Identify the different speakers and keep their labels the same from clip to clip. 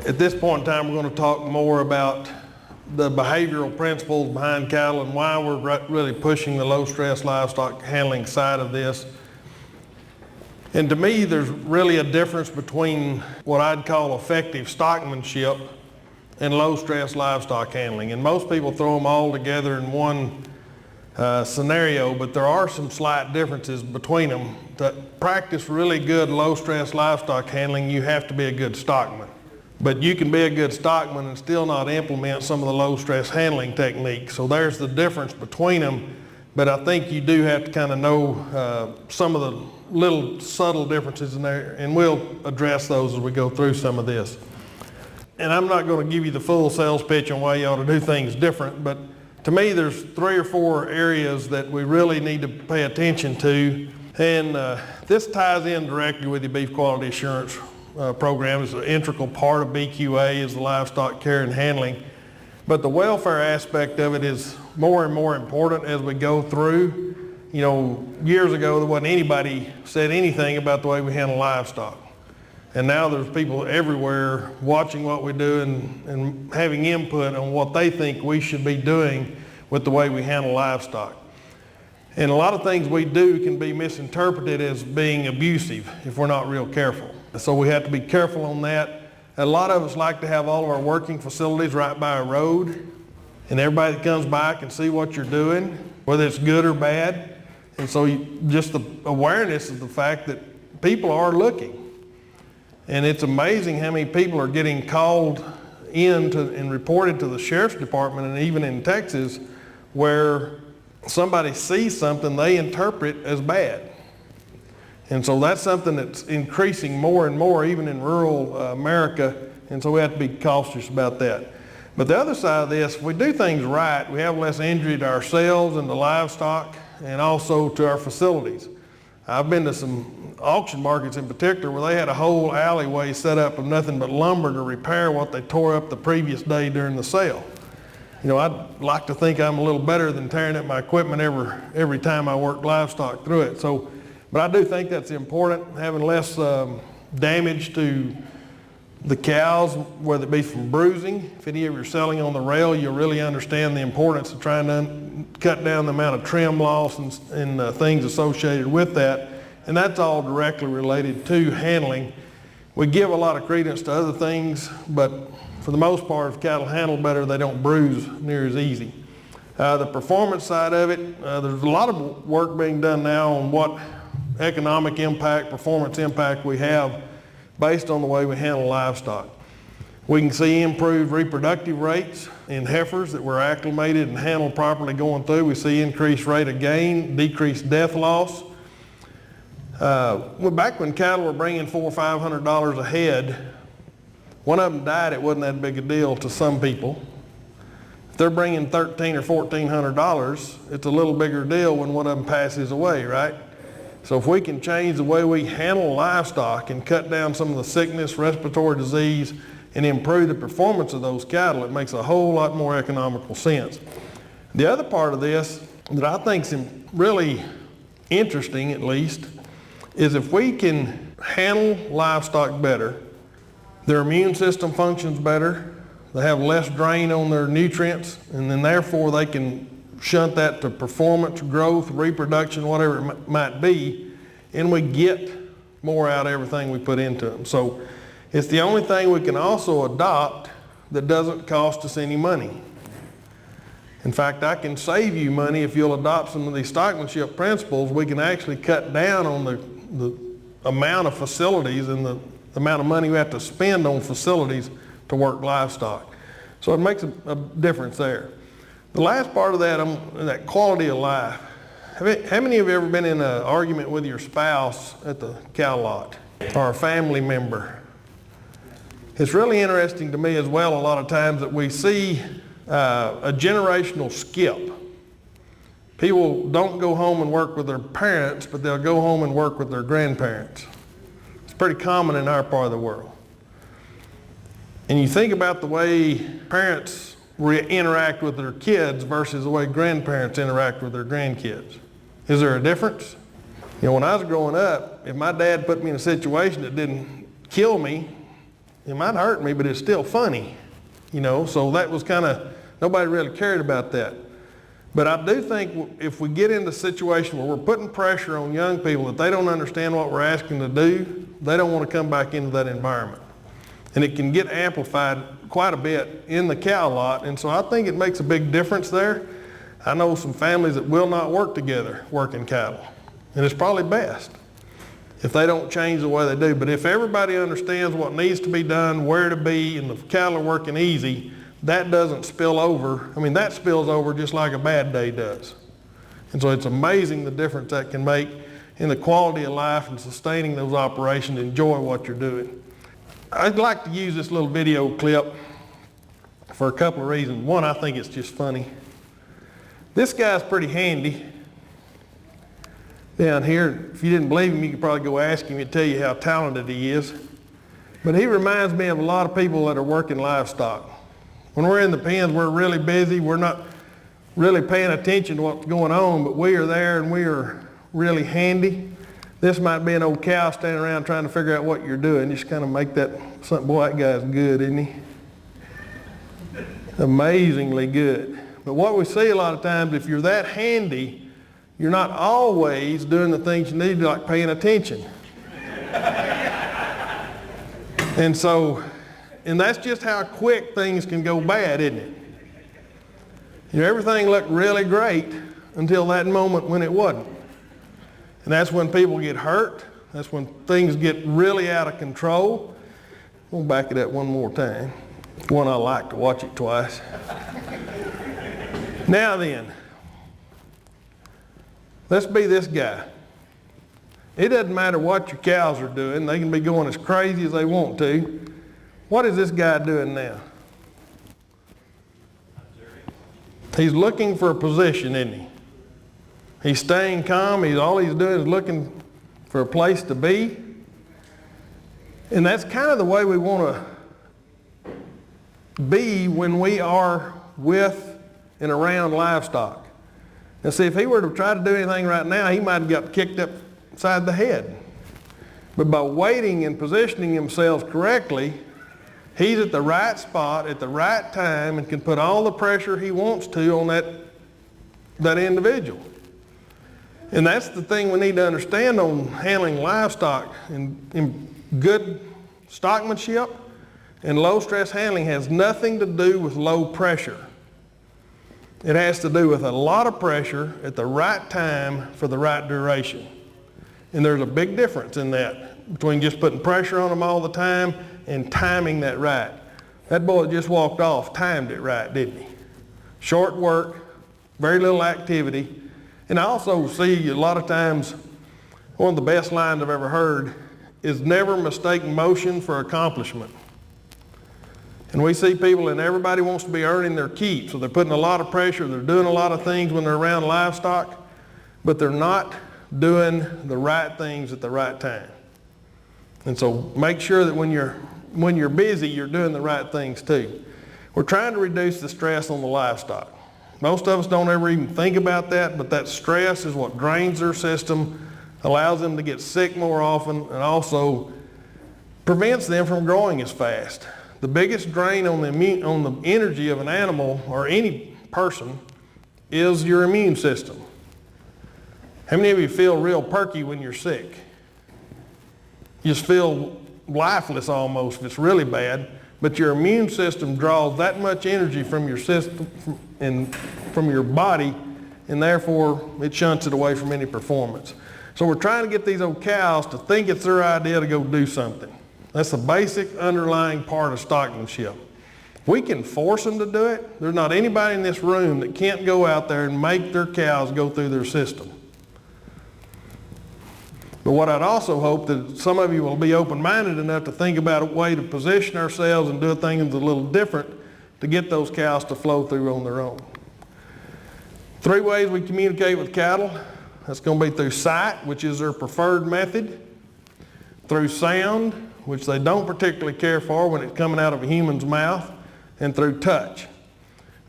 Speaker 1: At this point in time, we're going to talk more about the behavioral principles behind cattle and why we're really pushing the low-stress livestock handling side of this. And to me, there's really a difference between what I'd call effective stockmanship and low-stress livestock handling. And most people throw them all together in one scenario, but there are some slight differences between them. To practice really good low-stress livestock handling, you have to be a good stockman. But you can be a good stockman and still not implement some of the low-stress handling techniques. So there's the difference between them. But I think you do have to kind of know some of the little subtle differences in there, and we'll address those as we go through some of this. And I'm not going to give you the full sales pitch on why you ought to do things different, but to me there's 3 or 4 areas that we really need to pay attention to. And this ties in directly with the beef quality assurance program. It's an integral part of BQA is the livestock care and handling. But the welfare aspect of it is more and more important as we go through. You know, years ago there wasn't anybody said anything about the way we handle livestock. And now there's people everywhere watching what we do and having input on what they think we should be doing with the way we handle livestock. And a lot of things we do can be misinterpreted as being abusive if we're not real careful. So we have to be careful on that. A lot of us like to have all of our working facilities right by a road, and everybody that comes by can see what you're doing, whether it's good or bad. And so just the awareness of the fact that people are looking. And it's amazing how many people are getting called in and reported to the sheriff's department, and even in Texas, where somebody sees something they interpret as bad. And so that's something that's increasing more and more, even in rural America, and so we have to be cautious about that. But the other side of this, if we do things right, we have less injury to ourselves and the livestock, and also to our facilities. I've been to some auction markets in particular where they had a whole alleyway set up of nothing but lumber to repair what they tore up the previous day during the sale. You know, I'd like to think I'm a little better than tearing up my equipment every time I work livestock through it. So, but I do think that's important, having less damage to the cows, whether it be from bruising. If any of you are selling on the rail, you'll really understand the importance of trying to cut down the amount of trim loss and things associated with that. And that's all directly related to handling. We give a lot of credence to other things, but for the most part, if cattle handle better, they don't bruise near as easy. The performance side of it, there's a lot of work being done now on what economic impact, performance impact we have based on the way we handle livestock. We can see improved reproductive rates in heifers that were acclimated and handled properly going through. We see increased rate of gain, decreased death loss. Back when cattle were bringing $400 or $500 a head, one of them died, it wasn't that big a deal to some people. If they're bringing $1,300 or $1,400, it's a little bigger deal when one of them passes away, right? So if we can change the way we handle livestock and cut down some of the sickness, respiratory disease, and improve the performance of those cattle, it makes a whole lot more economical sense. The other part of this that I think is really interesting, at least, is if we can handle livestock better, their immune system functions better, they have less drain on their nutrients, and then therefore they can shunt that to performance, growth, reproduction, whatever it might be, and we get more out of everything we put into them. So it's the only thing we can also adopt that doesn't cost us any money. In fact, I can save you money if you'll adopt some of these stockmanship principles. We can actually cut down on the amount of facilities and the amount of money we have to spend on facilities to work livestock. So it makes a difference there. The last part of that quality of life. How many of you ever been in an argument with your spouse at the cow lot or a family member? It's really interesting to me as well a lot of times that we see a generational skip. People don't go home and work with their parents, but they'll go home and work with their grandparents. It's pretty common in our part of the world. And you think about the way parents interact with their kids versus the way grandparents interact with their grandkids. Is there a difference? You know, when I was growing up, if my dad put me in a situation that didn't kill me, It might hurt me, but it's still funny, you know, so that was kind of, nobody really cared about that. But I do think if we get into a situation where we're putting pressure on young people that they don't understand what we're asking to do, they don't want to come back into that environment. And it can get amplified quite a bit in the cow lot, and so I think it makes a big difference there. I know some families that will not work together working cattle, and it's probably best if they don't change the way they do. But if everybody understands what needs to be done, where to be, and the cattle are working easy, that doesn't spill over. I mean, that spills over just like a bad day does. And so it's amazing the difference that can make in the quality of life and sustaining those operations, enjoy what you're doing. I'd like to use this little video clip for a couple of reasons. One, I think it's just funny. This guy's pretty handy. Down here, if you didn't believe him, you could probably go ask him. He'd tell you how talented he is. But he reminds me of a lot of people that are working livestock. When we're in the pens, we're really busy. We're not really paying attention to what's going on, but we are there and we are really handy. This might be an old cow standing around trying to figure out what you're doing. Just kind of make that something. Boy, that guy's good, isn't he? Amazingly good. But what we see a lot of times, if you're that handy, you're not always doing the things you need to, like paying attention. And that's just how quick things can go bad, isn't it? You know, everything looked really great until that moment when it wasn't. And that's when people get hurt. That's when things get really out of control. We'll back it up one more time. One I like to watch it twice. Now then, let's be this guy. It doesn't matter what your cows are doing. They can be going as crazy as they want to. What is this guy doing now? He's looking for a position, isn't he? He's staying calm. All he's doing is looking for a place to be. And that's kind of the way we want to be when we are with and around livestock. Now see, if he were to try to do anything right now, he might have got kicked upside the head. But by waiting and positioning himself correctly, he's at the right spot at the right time and can put all the pressure he wants to on that individual. And that's the thing we need to understand on handling livestock. In good stockmanship and low stress handling has nothing to do with low pressure. It has to do with a lot of pressure at the right time for the right duration. And there's a big difference in that between just putting pressure on them all the time and timing that right. That boy that just walked off timed it right, didn't he? Short work, very little activity. And I also see a lot of times, one of the best lines I've ever heard is never mistake motion for accomplishment. And we see people, and everybody wants to be earning their keep, so they're putting a lot of pressure, they're doing a lot of things when they're around livestock, but they're not doing the right things at the right time. And so make sure that when you're busy, you're doing the right things too. We're trying to reduce the stress on the livestock. Most of us don't ever even think about that, but that stress is what drains their system, allows them to get sick more often, and also prevents them from growing as fast. The biggest drain on the energy of an animal or any person is your immune system. How many of you feel real perky when you're sick? You just feel lifeless almost if it's really bad, but your immune system draws that much energy from your system and from your body, and therefore it shunts it away from any performance. So we're trying to get these old cows to think it's their idea to go do something. That's the basic underlying part of stockmanship. We can force them to do it. There's not anybody in this room that can't go out there and make their cows go through their system. But what I'd also hope that some of you will be open-minded enough to think about a way to position ourselves and do things a little different to get those cows to flow through on their own. 3 ways we communicate with cattle. That's going to be through sight, which is their preferred method, through sound, which they don't particularly care for when it's coming out of a human's mouth, and through touch.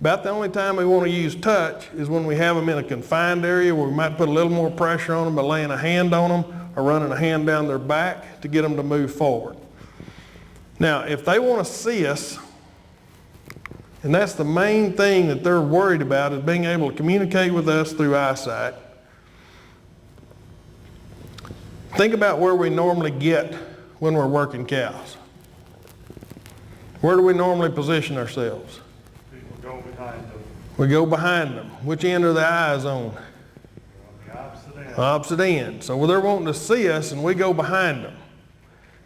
Speaker 1: About the only time we want to use touch is when we have them in a confined area where we might put a little more pressure on them by laying a hand on them or running a hand down their back to get them to move forward. Now, if they want to see us, and that's the main thing that they're worried about, is being able to communicate with us through eyesight. Think about where we normally get when we're working cows. Where do we normally position ourselves?
Speaker 2: People go behind them.
Speaker 1: We go behind them. Which end are the eyes on?
Speaker 2: On the opposite end.
Speaker 1: Opposite end. So they're wanting to see us and we go behind them.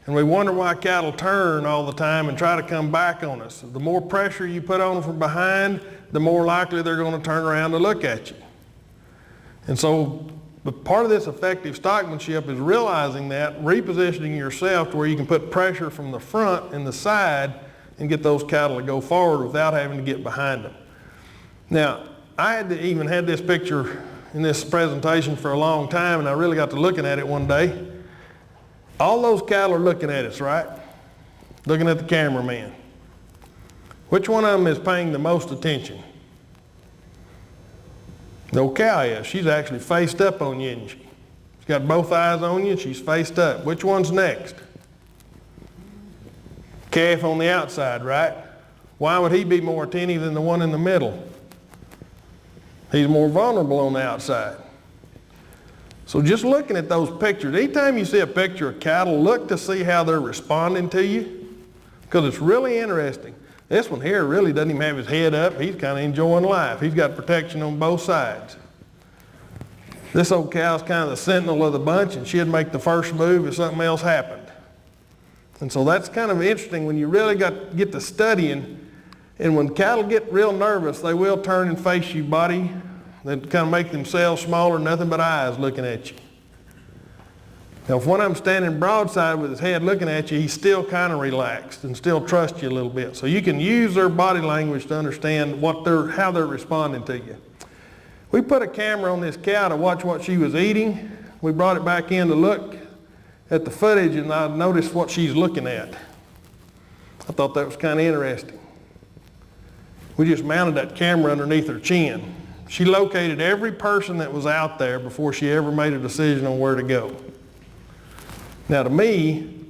Speaker 1: And we wonder why cattle turn all the time and try to come back on us. The more pressure you put on them from behind, the more likely they're going to turn around to look at you. And so part of this effective stockmanship is realizing that, repositioning yourself to where you can put pressure from the front and the side and get those cattle to go forward without having to get behind them. Now, I had to even had this picture in this presentation for a long time, and I really got to looking at it one day. All those cattle are looking at us, right? Looking at the cameraman. Which one of them is paying the most attention? The old cow is. She's actually faced up on you, isn't she? She's got both eyes on you and she's faced up. Which one's next? Calf on the outside, right? Why would he be more attentive than the one in the middle? He's more vulnerable on the outside. So just looking at those pictures, anytime you see a picture of cattle, look to see how they're responding to you, because it's really interesting. This one here really doesn't even have his head up. He's kind of enjoying life. He's got protection on both sides. This old cow's kind of the sentinel of the bunch, and she'd make the first move if something else happened. And so that's kind of interesting when you really get to studying. And when cattle get real nervous, they will turn and face you, buddy. They kind of make themselves smaller, nothing but eyes looking at you. Now, if one of them standing broadside with his head looking at you, he's still kind of relaxed and still trusts you a little bit. So you can use their body language to understand how they're responding to you. We put a camera on this cow to watch what she was eating. We brought it back in to look at the footage, and I noticed what she's looking at. I thought that was kind of interesting. We just mounted that camera underneath her chin. She located every person that was out there before she ever made a decision on where to go. Now to me,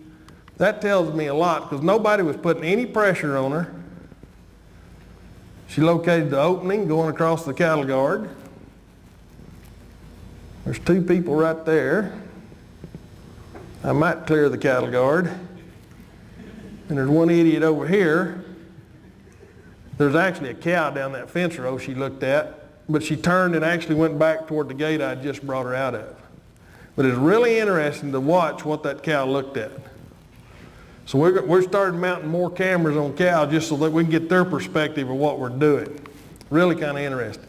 Speaker 1: that tells me a lot, because nobody was putting any pressure on her. She located the opening going across the cattle guard. There's two people right there. I might clear the cattle guard. And there's one idiot over here. There's actually a cow down that fence row she looked at, but she turned and actually went back toward the gate I just brought her out of. But it's really interesting to watch what that cow looked at. So we're starting mounting more cameras on cows just so that we can get their perspective of what we're doing. Really kind of interesting.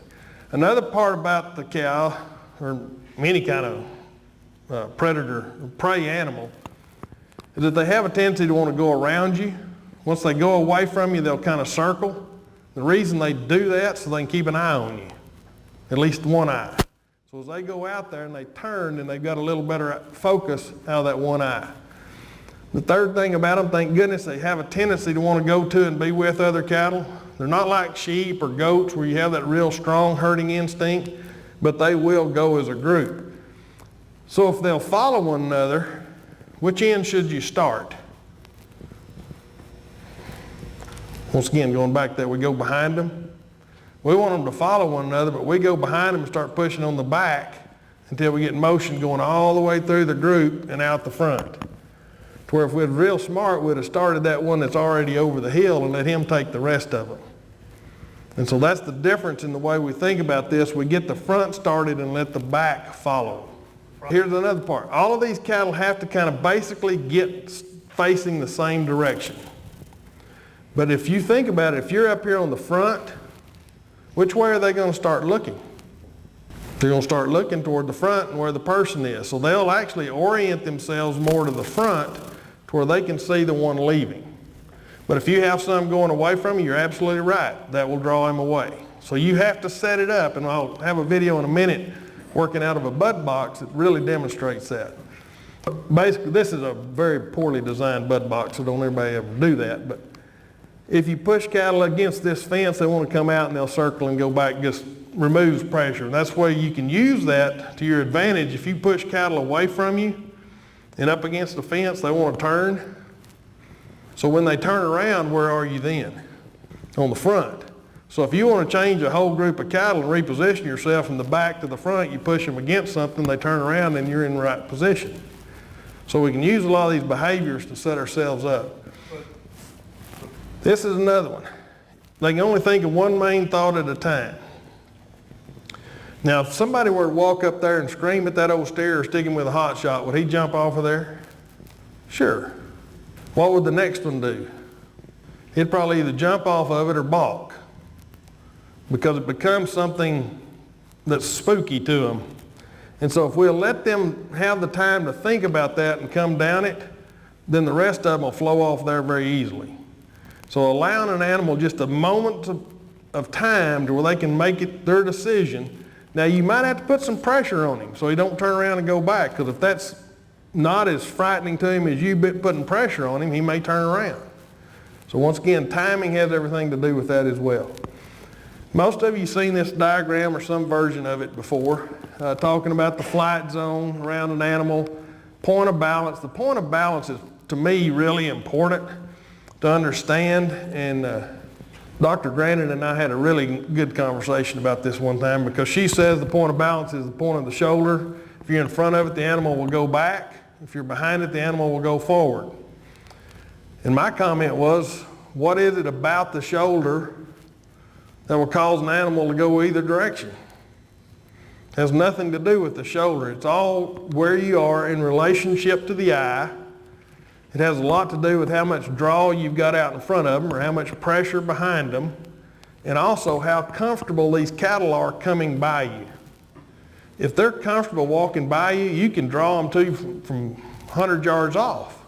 Speaker 1: Another part about the cow, or any kind of predator, prey animal, is that they have a tendency to want to go around you. Once they go away from you, they'll kind of circle. The reason they do that is so they can keep an eye on you, at least one eye. So as they go out there and they turn, and they've got a little better focus out of that one eye. The third thing about them, thank goodness, they have a tendency to want to go to and be with other cattle. They're not like sheep or goats where you have that real strong herding instinct, but they will go as a group. So if they'll follow one another, which end should you start? Once again, going back there, we go behind them. We want them to follow one another, but we go behind them and start pushing on the back until we get motion going all the way through the group and out the front. To where if we'd real smart, we'd have started that one that's already over the hill and let him take the rest of them. And so that's the difference in the way we think about this. We get the front started and let the back follow. Here's another part. All of these cattle have to kind of basically get facing the same direction. But if you think about it, if you're up here on the front, which way are they going to start looking? They're going to start looking toward the front and where the person is. So they'll actually orient themselves more to the front to where they can see the one leaving. But if you have some going away from you, you're absolutely right. That will draw them away. So you have to set it up, and I'll have a video in a minute working out of a bud box that really demonstrates that. Basically, this is a very poorly designed bud box, so don't everybody ever do that. But if you push cattle against this fence, they want to come out and they'll circle and go back. Just removes pressure. And that's why you can use that to your advantage. If you push cattle away from you and up against the fence, they want to turn. So when they turn around, where are you then? On the front. So if you want to change a whole group of cattle and reposition yourself from the back to the front, you push them against something, they turn around, and you're in the right position. So we can use a lot of these behaviors to set ourselves up. This is another one. They can only think of one main thought at a time. Now, if somebody were to walk up there and scream at that old steer or stick him with a hot shot, would he jump off of there? Sure. What would the next one do? He'd probably either jump off of it or balk, because it becomes something that's spooky to them. And so if we'll let them have the time to think about that and come down it, then the rest of them will flow off there very easily. So allowing an animal just a moment of time to where they can make it their decision. Now you might have to put some pressure on him so he don't turn around and go back, because if that's not as frightening to him as you putting pressure on him, he may turn around. So once again, timing has everything to do with that as well. Most of you have seen this diagram or some version of it before, talking about the flight zone around an animal, point of balance. The point of balance is, to me, really important to understand, and Dr. Grannon and I had a really good conversation about this one time, because she says the point of balance is the point of the shoulder. If you're in front of it, the animal will go back. If you're behind it, the animal will go forward. And my comment was, what is it about the shoulder that will cause an animal to go either direction? It has nothing to do with the shoulder. It's all where you are in relationship to the eye. It has a lot to do with how much draw you've got out in front of them, or how much pressure behind them, and also how comfortable these cattle are coming by you. If they're comfortable walking by you, you can draw them to you from 100 yards off.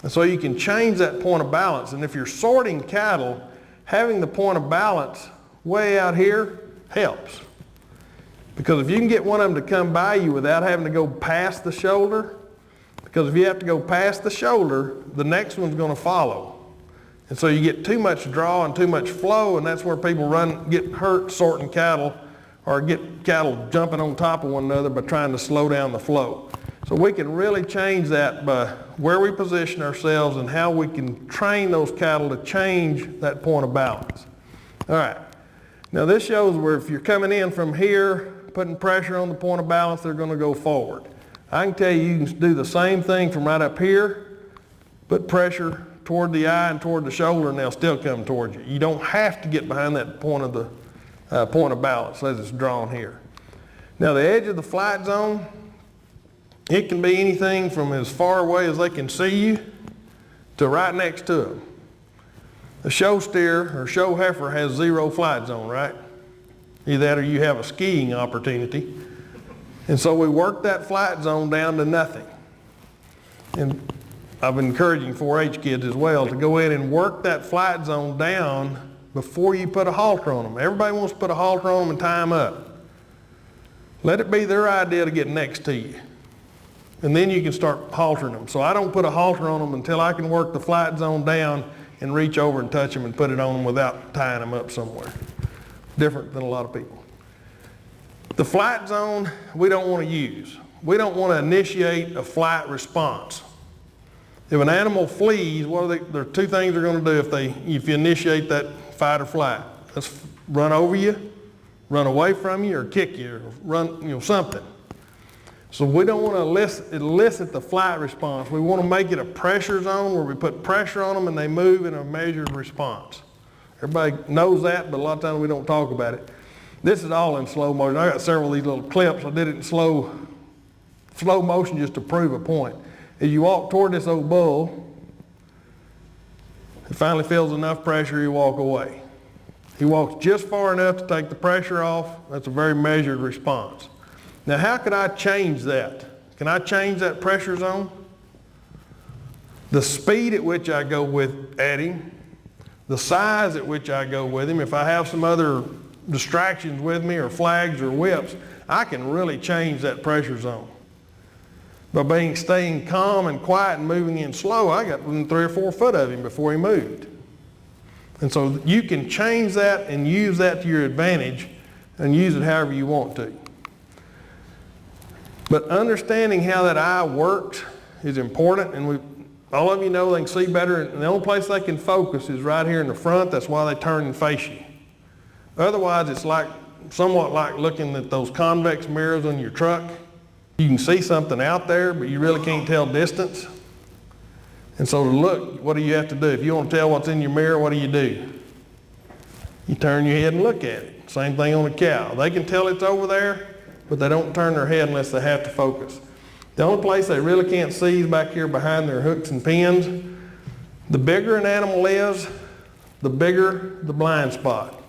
Speaker 1: And so you can change that point of balance. And if you're sorting cattle, having the point of balance way out here helps. Because if you can get one of them to come by you without having to go past the shoulder, because if you have to go past the shoulder, the next one's going to follow. And so you get too much draw and too much flow, and that's where people get hurt sorting cattle, or get cattle jumping on top of one another by trying to slow down the flow. So we can really change that by where we position ourselves and how we can train those cattle to change that point of balance. All right. Now this shows where if you're coming in from here, putting pressure on the point of balance, they're going to go forward. I can tell you can do the same thing from right up here, put pressure toward the eye and toward the shoulder, and they'll still come towards you. You don't have to get behind that point of balance as it's drawn here. Now the edge of the flight zone, it can be anything from as far away as they can see you to right next to them. A show steer or show heifer has zero flight zone, right? Either that or you have a skiing opportunity. And so we work that flight zone down to nothing. And I've been encouraging 4-H kids as well to go in and work that flight zone down before you put a halter on them. Everybody wants to put a halter on them and tie them up. Let it be their idea to get next to you. And then you can start haltering them. So I don't put a halter on them until I can work the flight zone down and reach over and touch them and put it on them without tying them up somewhere. Different than a lot of people. The flight zone we don't want to use. We don't want to initiate a flight response. If an animal flees, there are two things they're going to do if you initiate that fight or flight. Let's run over you, run away from you, or kick you, or run, something. So we don't want to elicit the flight response. We want to make it a pressure zone where we put pressure on them and they move in a measured response. Everybody knows that, but a lot of times we don't talk about it. This is all in slow motion. I got several of these little clips. I did it in slow motion just to prove a point. As you walk toward this old bull, he finally feels enough pressure, he walk away. He walks just far enough to take the pressure off. That's a very measured response. Now how could I change that? Can I change that pressure zone? The speed at which I go at him, the size at which I go with him, if I have some other distractions with me or flags or whips, I can really change that pressure zone. By staying calm and quiet and moving in slow, I got within 3 or 4 foot of him before he moved. And so you can change that and use that to your advantage and use it however you want to. But understanding how that eye works is important, and All of you know they can see better, and the only place they can focus is right here in the front. That's why they turn and face you. Otherwise, it's like, somewhat like looking at those convex mirrors on your truck. You can see something out there, but you really can't tell distance. And so to look, what do you have to do? If you want to tell what's in your mirror, what do? You turn your head and look at it. Same thing on a cow. They can tell it's over there, but they don't turn their head unless they have to focus. The only place they really can't see is back here behind their hooks and pins. The bigger an animal is, the bigger the blind spot.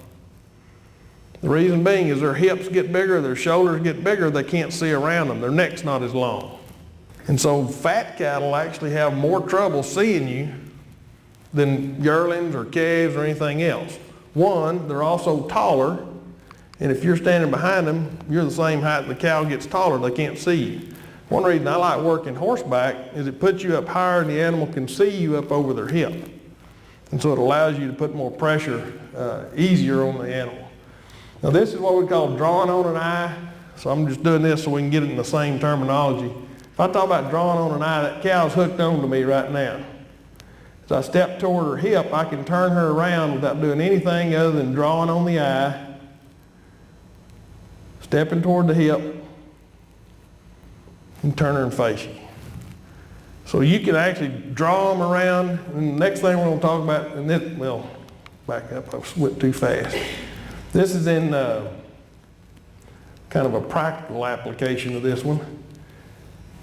Speaker 1: The reason being is their hips get bigger, their shoulders get bigger, they can't see around them. Their neck's not as long. And so fat cattle actually have more trouble seeing you than yearlings or calves or anything else. One, they're also taller, and if you're standing behind them, you're the same height, the cow gets taller, they can't see you. One reason I like working horseback is it puts you up higher and the animal can see you up over their hip. And so it allows you to put more pressure easier on the animal. Now this is what we call drawing on an eye. So I'm just doing this so we can get it in the same terminology. If I talk about drawing on an eye, that cow's hooked on to me right now. As I step toward her hip, I can turn her around without doing anything other than drawing on the eye, stepping toward the hip, and turn her and face you. So you can actually draw them around, and the next thing we're going to talk about, and this, well, back up, I went too fast. This is in kind of a practical application of this one.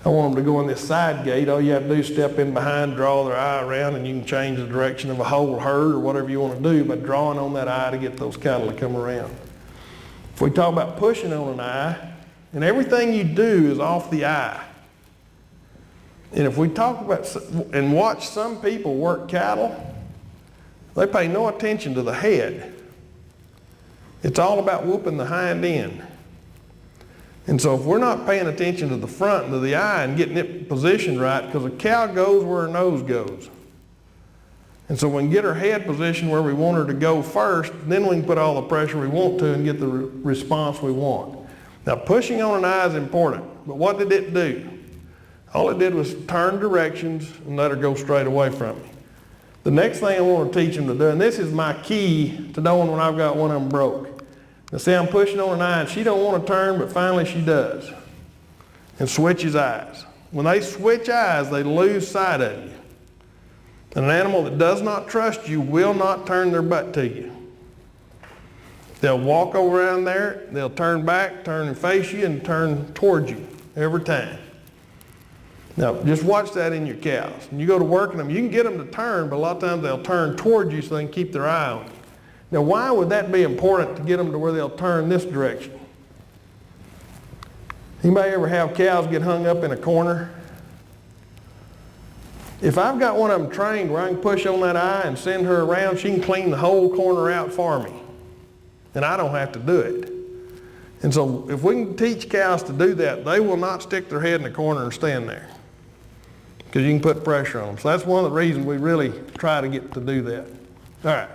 Speaker 1: I want them to go in this side gate. All you have to do is step in behind, draw their eye around, and you can change the direction of a whole herd or whatever you want to do by drawing on that eye to get those cattle to come around. If we talk about pushing on an eye, and everything you do is off the eye. And if we talk about and watch some people work cattle, they pay no attention to the head. It's all about whooping the hind end. And so if we're not paying attention to the front and to the eye and getting it positioned right, because a cow goes where her nose goes. And so we can get her head positioned where we want her to go first, then we can put all the pressure we want to and get the response we want. Now pushing on an eye is important, but what did it do? All it did was turn directions and let her go straight away from me. The next thing I want to teach them to do, and this is my key to knowing when I've got one of them broke. Now see, I'm pushing on an eye and she don't want to turn, but finally she does. And switches eyes. When they switch eyes, they lose sight of you. And an animal that does not trust you will not turn their butt to you. They'll walk over around there, they'll turn back, turn and face you, and turn towards you every time. Now, just watch that in your cows. When you go to working them, you can get them to turn, but a lot of times they'll turn towards you so they can keep their eye on you. Now, why would that be important to get them to where they'll turn this direction? Anybody ever have cows get hung up in a corner? If I've got one of them trained where I can push on that eye and send her around, she can clean the whole corner out for me. And I don't have to do it. And so if we can teach cows to do that, they will not stick their head in the corner and stand there. Because you can put pressure on them. So that's one of the reasons we really try to get to do that. All right.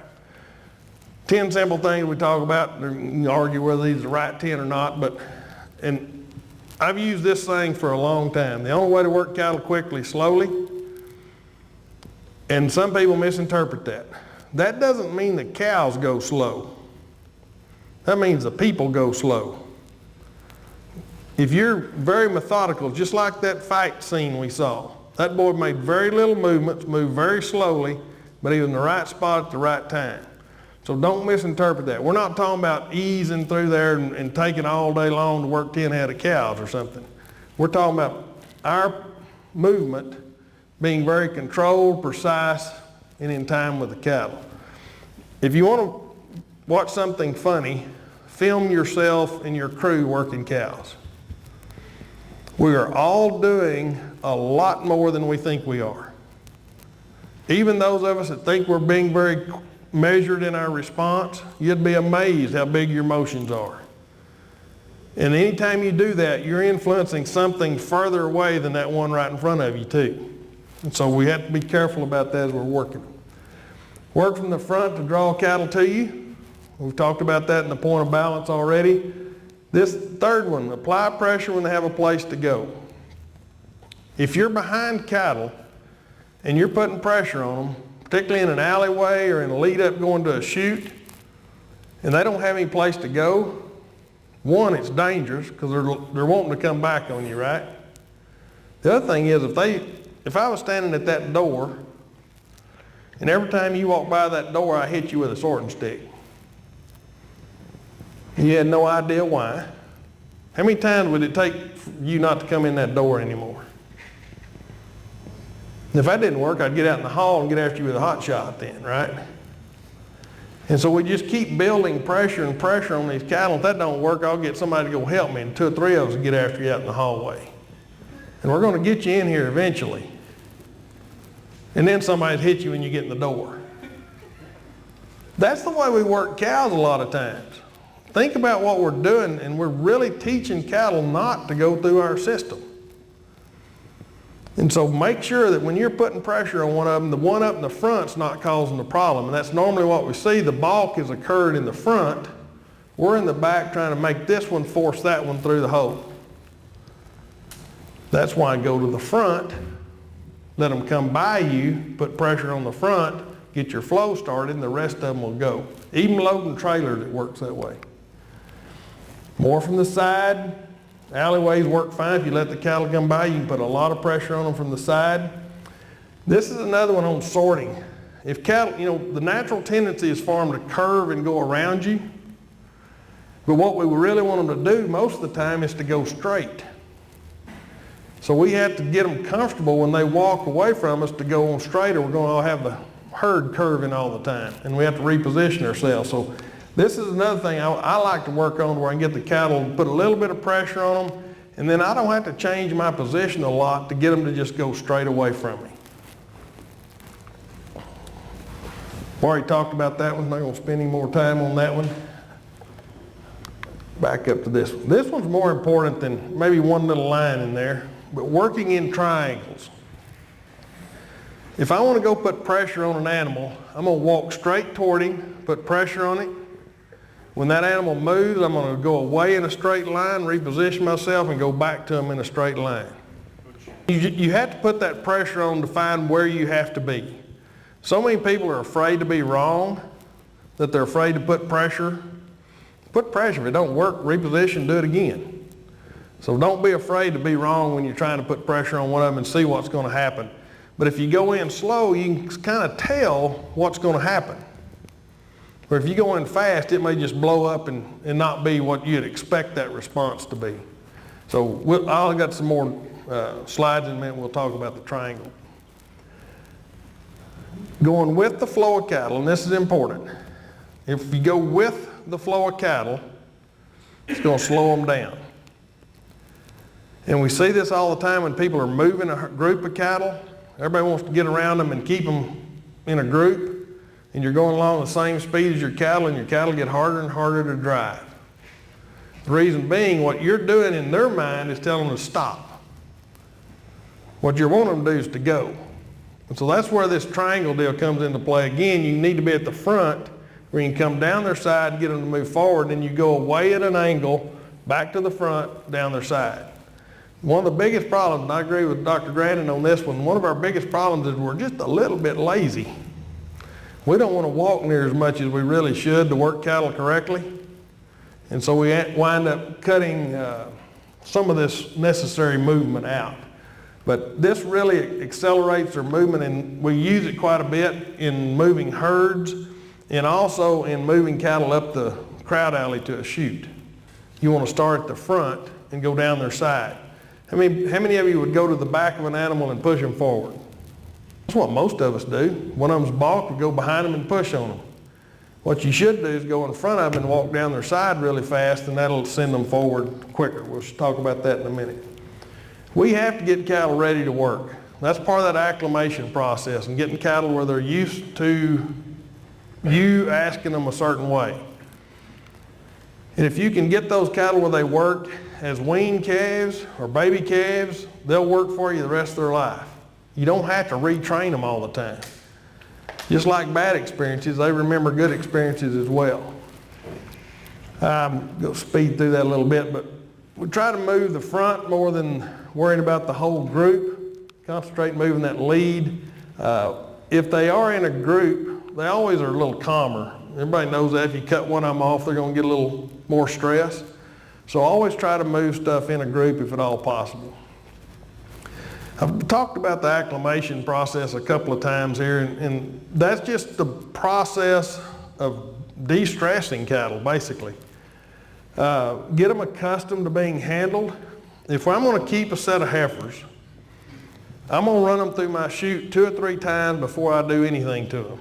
Speaker 1: 10 simple things we talk about. You can argue whether these are the right 10 or not, and I've used this thing for a long time. The only way to work cattle quickly, slowly. And some people misinterpret that. That doesn't mean the cows go slow. That means the people go slow. If you're very methodical, just like that fight scene we saw, that boy made very little movements, moved very slowly, but he was in the right spot at the right time. So don't misinterpret that. We're not talking about easing through there and taking all day long to work 10 head of cows or something. We're talking about our movement being very controlled, precise, and in time with the cattle. If you want to watch something funny, film yourself and your crew working cows. We are all doing a lot more than we think we are. Even those of us that think we're being very measured in our response, you'd be amazed how big your motions are. And anytime you do that, you're influencing something further away than that one right in front of you too. And so we have to be careful about that as we're working. Work from the front to draw cattle to you. We've talked about that in the point of balance already. This third one, apply pressure when they have a place to go. If you're behind cattle and you're putting pressure on them, particularly in an alleyway or in a lead up going to a chute, and they don't have any place to go, one, it's dangerous because they're wanting to come back on you, right? The other thing is if I was standing at that door and every time you walk by that door I hit you with a sorting stick, you had no idea why, how many times would it take for you not to come in that door anymore? And if that didn't work, I'd get out in the hall and get after you with a hot shot then, right? And so we just keep building pressure and pressure on these cattle. If that don't work, I'll get somebody to go help me, and 2 or 3 of us will get after you out in the hallway. And we're going to get you in here eventually. And then somebody's hit you when you get in the door. That's the way we work cows a lot of times. Think about what we're doing, and we're really teaching cattle not to go through our system. And so make sure that when you're putting pressure on one of them, the one up in the front's not causing the problem. And that's normally what we see. The balk has occurred in the front. We're in the back trying to make this one force that one through the hole. That's why I go to the front, let them come by you, put pressure on the front, get your flow started, and the rest of them will go. Even loading trailers, it works that way. More from the side. Alleyways work fine. If you let the cattle come by, you can put a lot of pressure on them from the side. This is another one on sorting. If cattle, the natural tendency is for them to curve and go around you. But what we really want them to do most of the time is to go straight. So we have to get them comfortable when they walk away from us to go on straight, or we're going to have the herd curving all the time. And we have to reposition ourselves. So this is another thing I like to work on, where I can get the cattle, put a little bit of pressure on them, and then I don't have to change my position a lot to get them to just go straight away from me. We already talked about that one. I'm not going to spend any more time on that one. Back up to this one. This one's more important than maybe one little line in there, but working in triangles. If I want to go put pressure on an animal, I'm going to walk straight toward him, put pressure on it. When that animal moves, I'm going to go away in a straight line, reposition myself, and go back to him in a straight line. You have to put that pressure on to find where you have to be. So many people are afraid to be wrong, that they're afraid to put pressure. Put pressure. If it don't work, reposition, do it again. So don't be afraid to be wrong when you're trying to put pressure on one of them and see what's going to happen. But if you go in slow, you can kind of tell what's going to happen. Or if you go in fast, it may just blow up and not be what you'd expect that response to be. So I've got some more slides in a minute. We'll talk about the triangle. Going with the flow of cattle, and this is important. If you go with the flow of cattle, it's going to slow them down. And we see this all the time when people are moving a group of cattle. Everybody wants to get around them and keep them in a group. And you're going along the same speed as your cattle, and your cattle get harder and harder to drive. The reason being, what you're doing in their mind is telling them to stop. What you're wanting them to do is to go. And so that's where this triangle deal comes into play. Again, you need to be at the front where you can come down their side and get them to move forward, and you go away at an angle, back to the front, down their side. One of the biggest problems, and I agree with Dr. Grandin on this one our biggest problems is we're just a little bit lazy. We don't want to walk near as much as we really should to work cattle correctly. And so we wind up cutting some of this necessary movement out. But this really accelerates their movement, and we use it quite a bit in moving herds and also in moving cattle up the crowd alley to a chute. You want to start at the front and go down their side. How many of you would go to the back of an animal and push them forward? That's what most of us do. One of them's balked, we go behind them and push on them. What you should do is go in front of them and walk down their side really fast, and that'll send them forward quicker. We'll talk about that in a minute. We have to get cattle ready to work. That's part of that acclimation process, and getting cattle where they're used to you asking them a certain way. And if you can get those cattle where they work as weaned calves or baby calves, they'll work for you the rest of their life. You don't have to retrain them all the time. Just like bad experiences, they remember good experiences as well. I'm going to speed through that a little bit, but we try to move the front more than worrying about the whole group. Concentrate moving that lead. If they are in a group, they always are a little calmer. Everybody knows that if you cut one of them off, they're going to get a little more stress. So always try to move stuff in a group if at all possible. I've talked about the acclimation process a couple of times here, and that's just the process of de-stressing cattle, basically. Get them accustomed to being handled. If I'm going to keep a set of heifers, I'm going to run them through my chute 2 or 3 times before I do anything to them.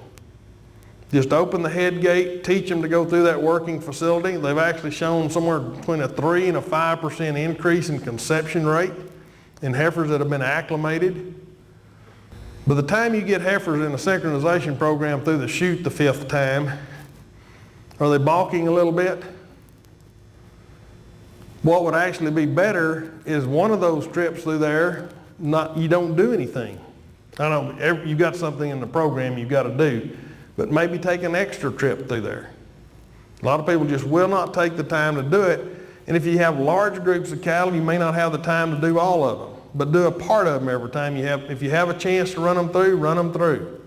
Speaker 1: Just open the head gate, teach them to go through that working facility. They've actually shown somewhere between a 3 and a 5% increase in conception rate in heifers that have been acclimated. By the time you get heifers in a synchronization program through the chute the 5th time, are they balking a little bit? What would actually be better is one of those trips through there, you don't do anything. I know you've got something in the program you've got to do, but maybe take an extra trip through there. A lot of people just will not take the time to do it, and if you have large groups of cattle, you may not have the time to do all of them, but do a part of them every time you have. If you have a chance to run them through,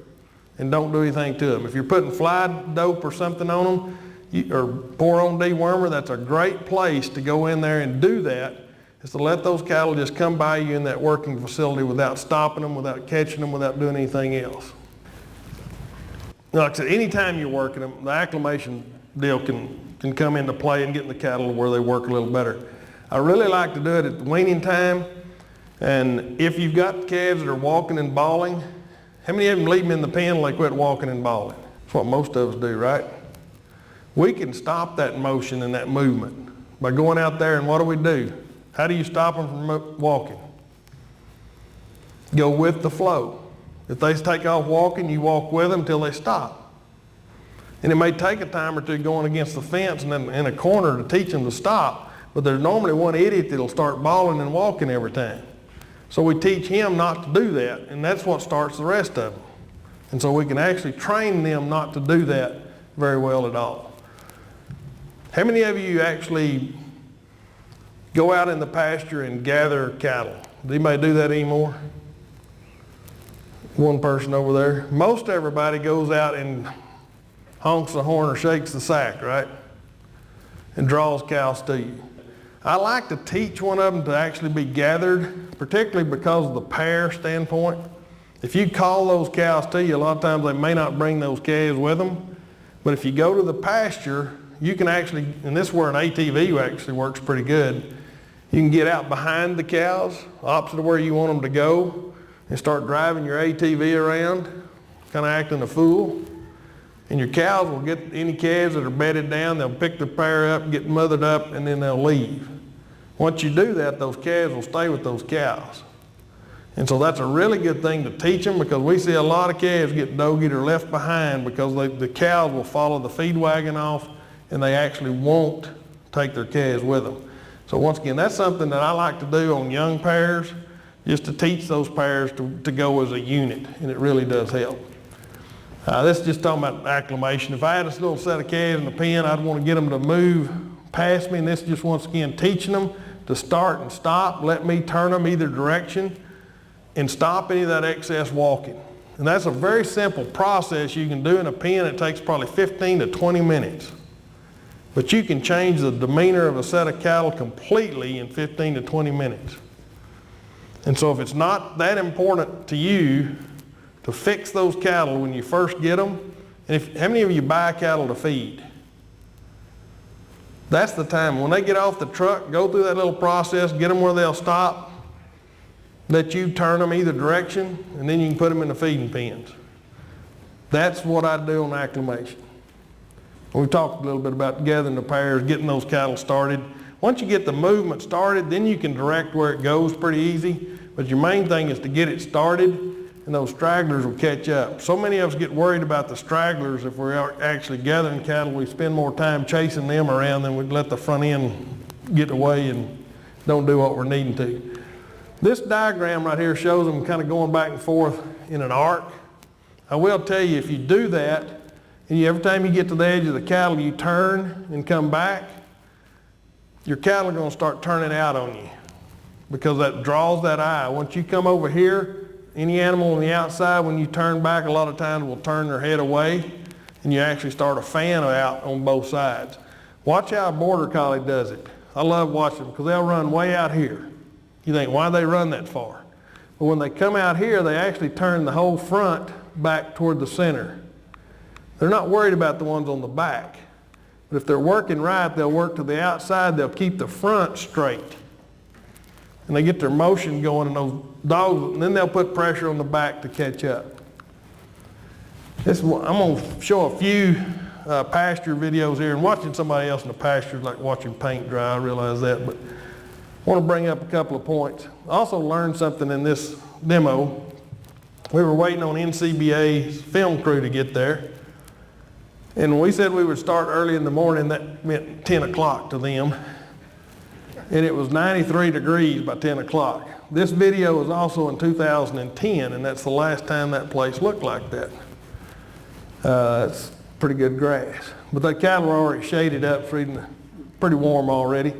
Speaker 1: and don't do anything to them. If you're putting fly dope or something on them, or pour-on dewormer, that's a great place to go in there and do that, is to let those cattle just come by you in that working facility without stopping them, without catching them, without doing anything else. Like I said, anytime you're working them, the acclimation deal can come into play and getting the cattle where they work a little better. I really like to do it at the weaning time, and if you've got calves that are walking and bawling, how many of them leave them in the pen and they quit walking and bawling? That's what most of us do, right? We can stop that motion and that movement by going out there, and what do? How do you stop them from walking? Go with the flow. If they take off walking, you walk with them until they stop. And it may take a time or two going against the fence and then in a corner to teach them to stop, but there's normally one idiot that'll start bawling and walking every time. So we teach him not to do that, and that's what starts the rest of them. And so we can actually train them not to do that very well at all. How many of you actually go out in the pasture and gather cattle? Does anybody do that anymore? One person over there. Most everybody goes out and honks the horn or shakes the sack, right? And draws cows to you. I like to teach one of them to actually be gathered, particularly because of the pair standpoint. If you call those cows to you, a lot of times they may not bring those calves with them. But if you go to the pasture, you can actually, and this is where an ATV actually works pretty good, you can get out behind the cows, opposite of where you want them to go, and start driving your ATV around, kind of acting a fool. And your cows will get any calves that are bedded down, they'll pick the pair up, get mothered up, and then they'll leave. Once you do that, those calves will stay with those cows. And so that's a really good thing to teach them, because we see a lot of calves get dogied or left behind because the cows will follow the feed wagon off, and they actually won't take their calves with them. So once again, that's something that I like to do on young pairs, just to teach those pairs to go as a unit, and it really does help. This is just talking about acclimation. If I had this little set of calves in the pen, I'd want to get them to move past me, and this just once again teaching them to start and stop, let me turn them either direction, and stop any of that excess walking. And that's a very simple process you can do in a pen. It takes probably 15 to 20 minutes. But you can change the demeanor of a set of cattle completely in 15 to 20 minutes. And so if it's not that important to you to fix those cattle when you first get them, and how many of you buy cattle to feed? That's the time. When they get off the truck, go through that little process, get them where they'll stop, let you turn them either direction, and then you can put them in the feeding pens. That's what I do on acclimation. We've talked a little bit about gathering the pairs, getting those cattle started. Once you get the movement started, then you can direct where it goes pretty easy. But your main thing is to get it started, and those stragglers will catch up. So many of us get worried about the stragglers. If we're actually gathering cattle, we spend more time chasing them around than we let the front end get away and don't do what we're needing to. This diagram right here shows them kind of going back and forth in an arc. I will tell you, if you do that, and every time you get to the edge of the cattle, you turn and come back, your cattle are going to start turning out on you, because that draws that eye. Once you come over here any animal on the outside, when you turn back, a lot of times will turn their head away, and you actually start a fan out on both sides. Watch how a border collie does it. I love watching them because they'll run way out here. You think, why they run that far? But when they come out here, they actually turn the whole front back toward the center. They're not worried about the ones on the back. But if they're working right, they'll work to the outside. They'll keep the front straight. And they get their motion going, and those dogs, and then they'll put pressure on the back to catch up. I'm going to show a few pasture videos here, and watching somebody else in the pasture is like watching paint dry, I realize that, but I want to bring up a couple of points. I also learned something in this demo. We were waiting on NCBA's film crew to get there, and when we said we would start early in the morning, that meant 10 o'clock to them, and it was 93 degrees by 10 o'clock. This video was also in 2010, and that's the last time that place looked like that. It's pretty good grass. But the cattle are already shaded up, feeding pretty warm already.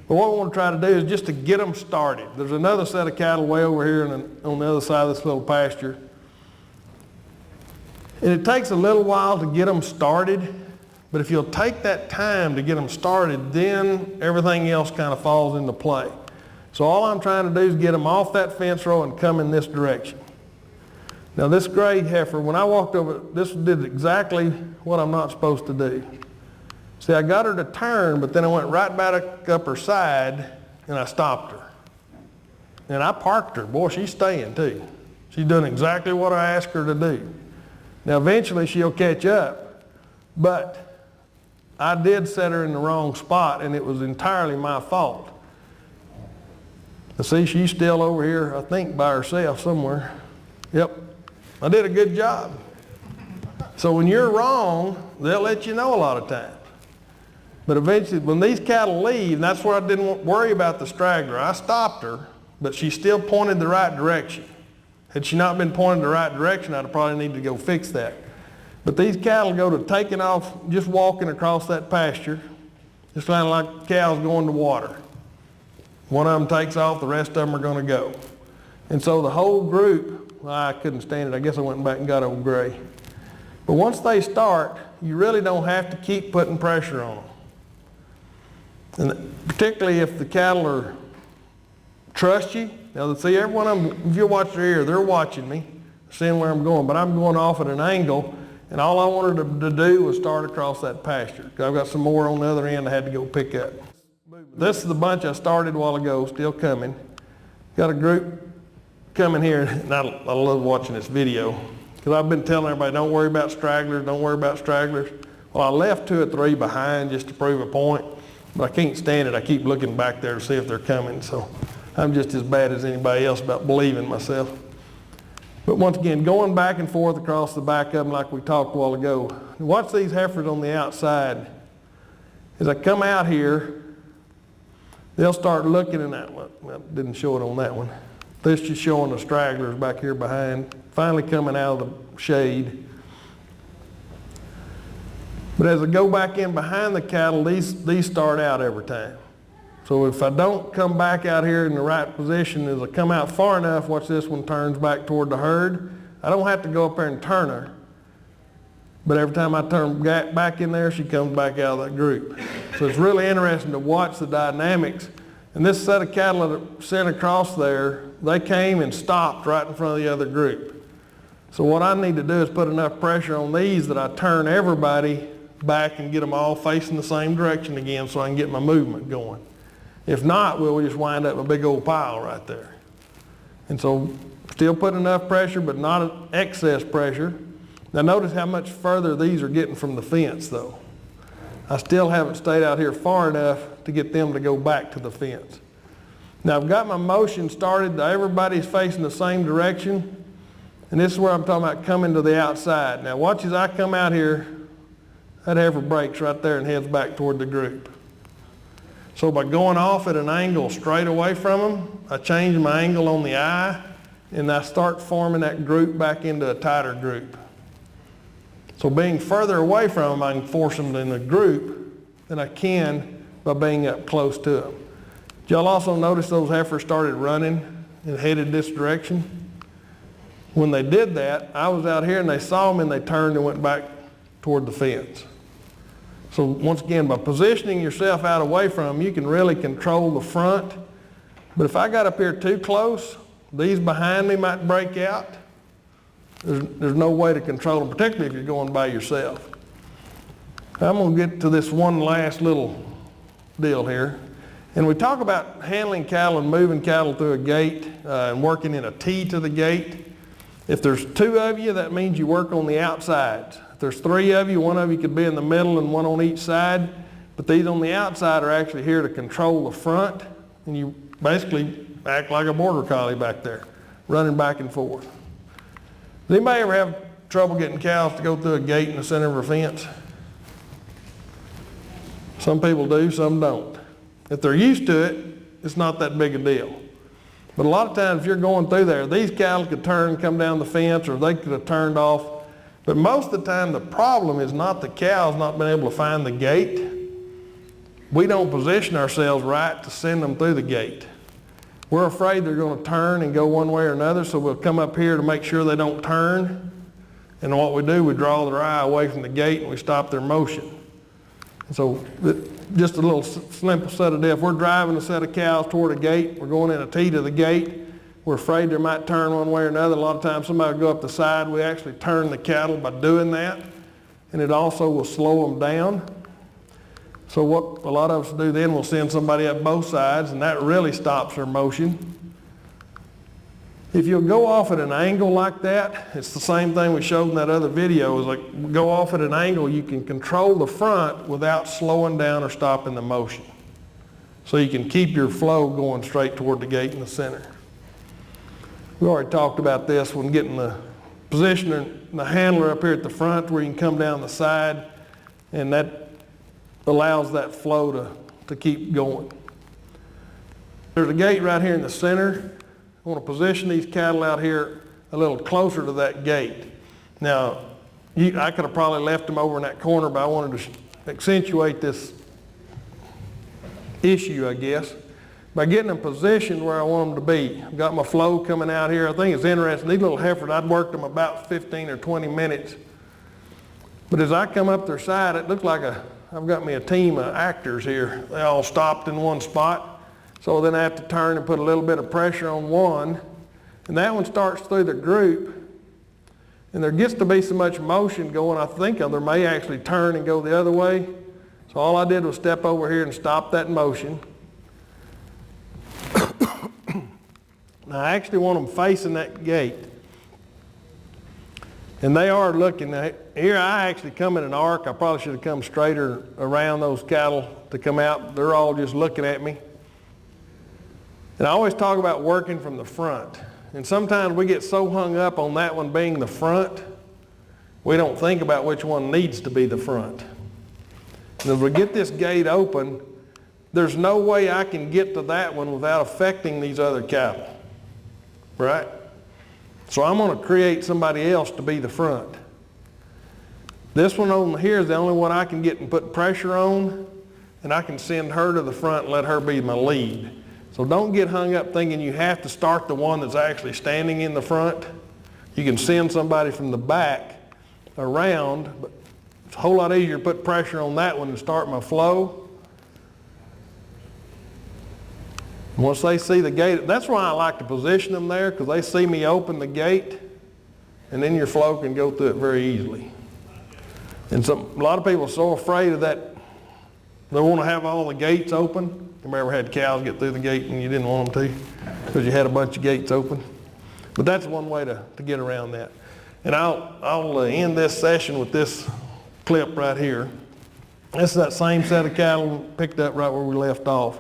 Speaker 1: But what we want to try to do is just to get them started. There's another set of cattle way over here on the other side of this little pasture. And it takes a little while to get them started, but if you'll take that time to get them started, then everything else kind of falls into play. So all I'm trying to do is get them off that fence row and come in this direction. Now this gray heifer, when I walked over, this did exactly what I'm not supposed to do. See, I got her to turn, but then I went right back up her side and I stopped her. And I parked her. Boy, she's staying too. She's doing exactly what I asked her to do. Now eventually she'll catch up, but I did set her in the wrong spot, and it was entirely my fault. See, she's still over here, I think, by herself somewhere. Yep, I did a good job. So when you're wrong, they'll let you know a lot of times. But eventually, when these cattle leave, and that's where I didn't worry about the straggler. I stopped her, but she still pointed the right direction. Had she not been pointed the right direction, I'd probably need to go fix that. But these cattle go to taking off, just walking across that pasture, just kind of like cows going to water. One of them takes off, the rest of them are going to go. And so the whole group, well, I couldn't stand it. I guess I went back and got old Gray. But once they start, you really don't have to keep putting pressure on them. And particularly if the cattle trust you. Now, see, every one of them, if you watch their ear, they're watching me, seeing where I'm going. But I'm going off at an angle, and all I wanted them to do was start across that pasture. I've got some more on the other end I had to go pick up. This is the bunch I started a while ago, still coming. Got a group coming here, and I love watching this video, because I've been telling everybody, don't worry about stragglers, don't worry about stragglers. Well, I left 2 or 3 behind just to prove a point, but I can't stand it. I keep looking back there to see if they're coming, so I'm just as bad as anybody else about believing myself. But once again, going back and forth across the back of them like we talked a while ago. Watch these heifers on the outside. As I come out here, they'll start looking in that one. Well, didn't show it on that one. This just showing the stragglers back here behind, finally coming out of the shade. But as I go back in behind the cattle, these start out every time. So if I don't come back out here in the right position, as I come out far enough, watch this one turns back toward the herd. I don't have to go up there and turn her. But every time I turn back in there, she comes back out of that group. So it's really interesting to watch the dynamics. And this set of cattle that sent across there, they came and stopped right in front of the other group. So what I need to do is put enough pressure on these that I turn everybody back and get them all facing the same direction again so I can get my movement going. If not, we'll just wind up a big old pile right there. And so still put enough pressure, but not excess pressure. Now notice how much further these are getting from the fence though. I still haven't stayed out here far enough to get them to go back to the fence. Now I've got my motion started, everybody's facing the same direction, and this is where I'm talking about coming to the outside. Now watch as I come out here, that heifer breaks right there and heads back toward the group. So by going off at an angle straight away from them, I change my angle on the eye, and I start forming that group back into a tighter group. So being further away from them, I can force them in a group than I can by being up close to them. Did y'all also notice those heifers started running and headed this direction? When they did that, I was out here and they saw me and they turned and went back toward the fence. So once again, by positioning yourself out away from them, you can really control the front. But if I got up here too close, these behind me might break out. There's no way to control them, particularly if you're going by yourself. I'm going to get to this one last little deal here. And we talk about handling cattle and moving cattle through a gate and working in a T to the gate. If there's two of you, that means you work on the outsides. If there's three of you, one of you could be in the middle and one on each side. But these on the outside are actually here to control the front. And you basically act like a border collie back there, running back and forth. Does anybody ever have trouble getting cows to go through a gate in the center of a fence? Some people do, some don't. If they're used to it, it's not that big a deal. But a lot of times if you're going through there, these cattle could turn and come down the fence, or they could have turned off. But most of the time the problem is not the cows not being able to find the gate. We don't position ourselves right to send them through the gate. We're afraid they're going to turn and go one way or another, so we'll come up here to make sure they don't turn. And what we do, we draw their eye away from the gate and we stop their motion. So just a little simple set of deal. If we're driving a set of cows toward a gate, we're going in a T to the gate, we're afraid they might turn one way or another. A lot of times somebody will go up the side. We actually turn the cattle by doing that, and it also will slow them down. So what a lot of us do then, we'll send somebody up both sides, and that really stops their motion. If you'll go off at an angle like that, it's the same thing we showed in that other video, is like go off at an angle, you can control the front without slowing down or stopping the motion. So you can keep your flow going straight toward the gate in the center. We already talked about this when getting the positioner, the handler up here at the front where you can come down the side, and that allows that flow to keep going. There's a gate right here in the center. I want to position these cattle out here a little closer to that gate. Now, I could have probably left them over in that corner, but I wanted to accentuate this issue, I guess, by getting them positioned where I want them to be. I've got my flow coming out here. I think it's interesting. These little heifers, I'd worked them about 15 or 20 minutes. But as I come up their side, it looked like I've got me a team of actors here. They all stopped in one spot. So then I have to turn and put a little bit of pressure on one, and that one starts through the group, and there gets to be so much motion going, I think they may actually turn and go the other way. So all I did was step over here and stop that motion. Now I actually want them facing that gate, and they are looking. Here I actually come in an arc. I probably should have come straighter around those cattle to come out. They're all just looking at me. And I always talk about working from the front. And sometimes we get so hung up on that one being the front, we don't think about which one needs to be the front. And as we get this gate open, there's no way I can get to that one without affecting these other cattle, right? So I'm going to create somebody else to be the front. This one over here is the only one I can get and put pressure on, and I can send her to the front and let her be my lead. So don't get hung up thinking you have to start the one that's actually standing in the front. You can send somebody from the back around, but it's a whole lot easier to put pressure on that one and start my flow. Once they see the gate, that's why I like to position them there, because they see me open the gate, and then your flow can go through it very easily. And a lot of people are so afraid of that, they want to have all the gates open. You ever had cows get through the gate and you didn't want them to because you had a bunch of gates open? But that's one way to get around that. And I'll end this session with this clip right here. This is that same set of cattle picked up right where we left off.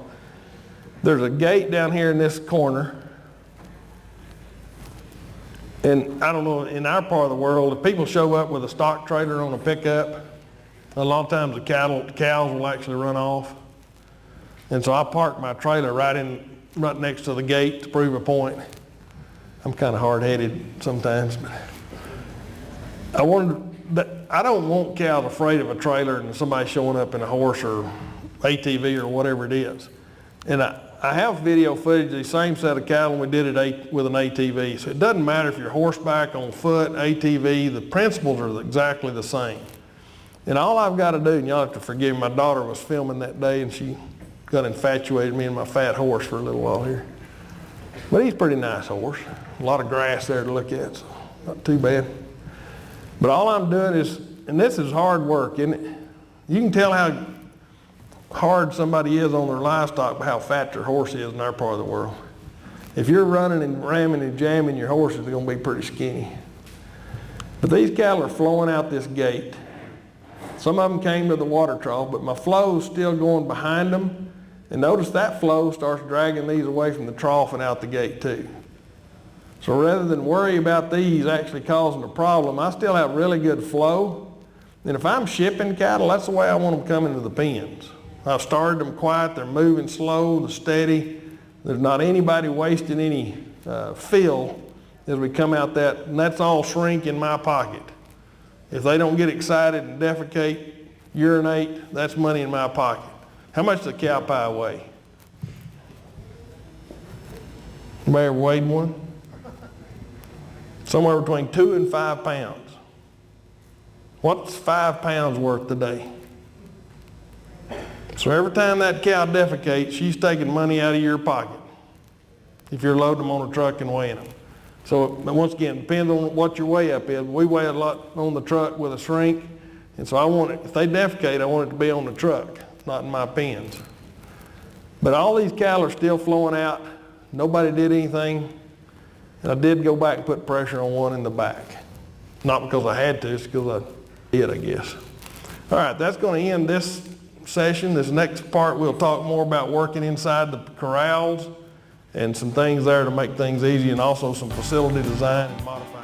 Speaker 1: There's a gate down here in this corner. And I don't know, in our part of the world, if people show up with a stock trailer on a pickup, a lot of times the cows will actually run off. And so I parked my trailer right next to the gate to prove a point. I'm kind of hard-headed sometimes, but I don't want cows afraid of a trailer and somebody showing up in a horse or ATV or whatever it is. And I have video footage of the same set of cattle, and we did it with an ATV. So it doesn't matter if you're horseback, on foot, ATV, the principles are exactly the same. And all I've got to do, and y'all have to forgive me, my daughter was filming that day and she got infatuated me and my fat horse for a little while here. But he's a pretty nice horse. A lot of grass there to look at, so not too bad. But all I'm doing is, and this is hard work, isn't it? You can tell how hard somebody is on their livestock by how fat your horse is in our part of the world. If you're running and ramming and jamming, your horse is going to be pretty skinny. But these cattle are flowing out this gate. Some of them came to the water trough, but my flow's still going behind them. And notice that flow starts dragging these away from the trough and out the gate too. So rather than worry about these actually causing a problem, I still have really good flow. And if I'm shipping cattle, that's the way I want them coming to the pens. I've started them quiet, they're moving slow, they're steady. There's not anybody wasting any fill as we come out that, and that's all shrink in my pocket. If they don't get excited and defecate, urinate, that's money in my pocket. How much does a cow pie weigh? Anybody ever weighed one? Somewhere between 2 and 5 pounds. What's 5 pounds worth today? So every time that cow defecates, she's taking money out of your pocket if you're loading them on a truck and weighing them. So once again, it depends on what your weigh up is. We weigh a lot on the truck with a shrink, and so I want it, if they defecate, I want it to be on the truck, not in my pens. But all these cattle are still flowing out. Nobody did anything, and I did go back and put pressure on one in the back. Not because I had to, it's because I did, I guess. All right, that's going to end this session. This next part, we'll talk more about working inside the corrals and some things there to make things easy, and also some facility design and modifying.